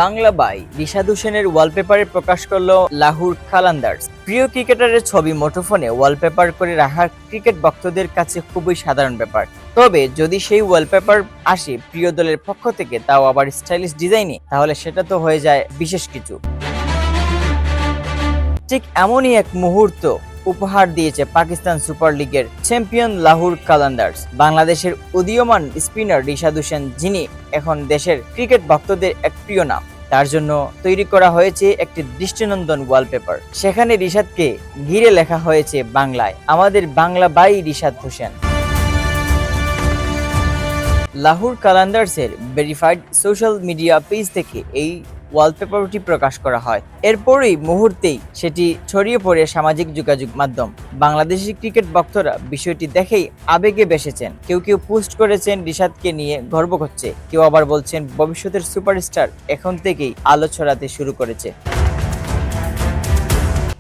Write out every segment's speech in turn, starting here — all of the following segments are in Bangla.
বাংলা বাই রিশাদ হোসেনের ওয়ালপেপারে প্রকাশ করলো লাহোর কালান্দার্স। প্রিয় ক্রিকেটারের ছবি মুঠোফোনে ওয়ালপেপার করে রাখা ক্রিকেট ভক্তদের কাছে খুবই সাধারণ ব্যাপার। তবে যদি সেই ওয়ালপেপার আসে প্রিয় দলের পক্ষ থেকে, তাও আবার স্টাইলিশ ডিজাইনে, তাহলে সেটা তো হয়ে যায় বিশেষ কিছু। ঠিক এমনই এক মুহূর্ত উপহার দিয়েছে পাকিস্তান সুপার লিগের চ্যাম্পিয়ন লাহোর কালান্দার্স। বাংলাদেশের উদীয়মান স্পিনার রিশাদ হোসেন, যিনি এখন দেশের ক্রিকেট ভক্তদের এক প্রিয় নাম, তার জন্য তৈরি করা হয়েছে একটি দৃষ্টিনন্দন ওয়ালপেপার। সেখানে রিশাদকে ঘিরে লেখা হয়েছে বাংলায়, আমাদের বাংলা বাই রিশাদ হোসেন। লাহোর কালান্দার্সের ভেরিফাইড সোশ্যাল মিডিয়া পেজ থেকে এই ওয়ালপেপারটি প্রকাশ করা হয়। এরপরই মুহূর্তেই সেটি ছড়িয়ে পড়ে সামাজিক যোগাযোগ মাধ্যম। বাংলাদেশি ক্রিকেট ভক্তরা বিষয়টি দেখেই আবেগে ভেসেছেন। কেউ কেউ পোস্ট করেছেন রিশাদকে নিয়ে গর্ব করছে, কেউ আবার বলছেন ভবিষ্যতের সুপারস্টার এখন থেকেই আলো ছড়াতে শুরু করেছে।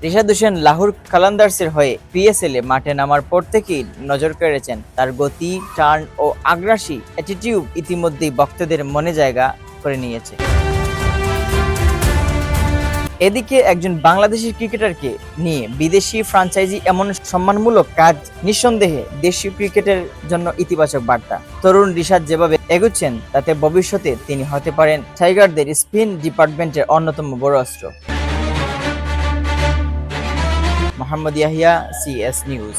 রিশাদ হোসেন লাহোর কালান্দার্সের হয়ে পিএসএল এ মাঠে নামার পর থেকেই নজর কেড়েছেন। তার গতি, টার্ন ও আগ্রাসী অ্যাটিটিউড ইতিমধ্যেই ভক্তদের মনে জায়গা করে নিয়েছে। এদিকে একজন বাংলাদেশি ক্রিকেটারকে নিয়ে বিদেশি ফ্র্যাঞ্চাইজি এমন সম্মানমূলক কাজ নিঃসন্দেহে দেশীয় ক্রিকেটের জন্য ইতিবাচক বার্তা। তরুণ রিশাদ যেভাবে এগোচ্ছেন, তাতে ভবিষ্যতে তিনি হতে পারেন টাইগারদের স্পিন ডিপার্টমেন্টের অন্যতম বড় অস্ত্র। Mohammad Yahya, CS news.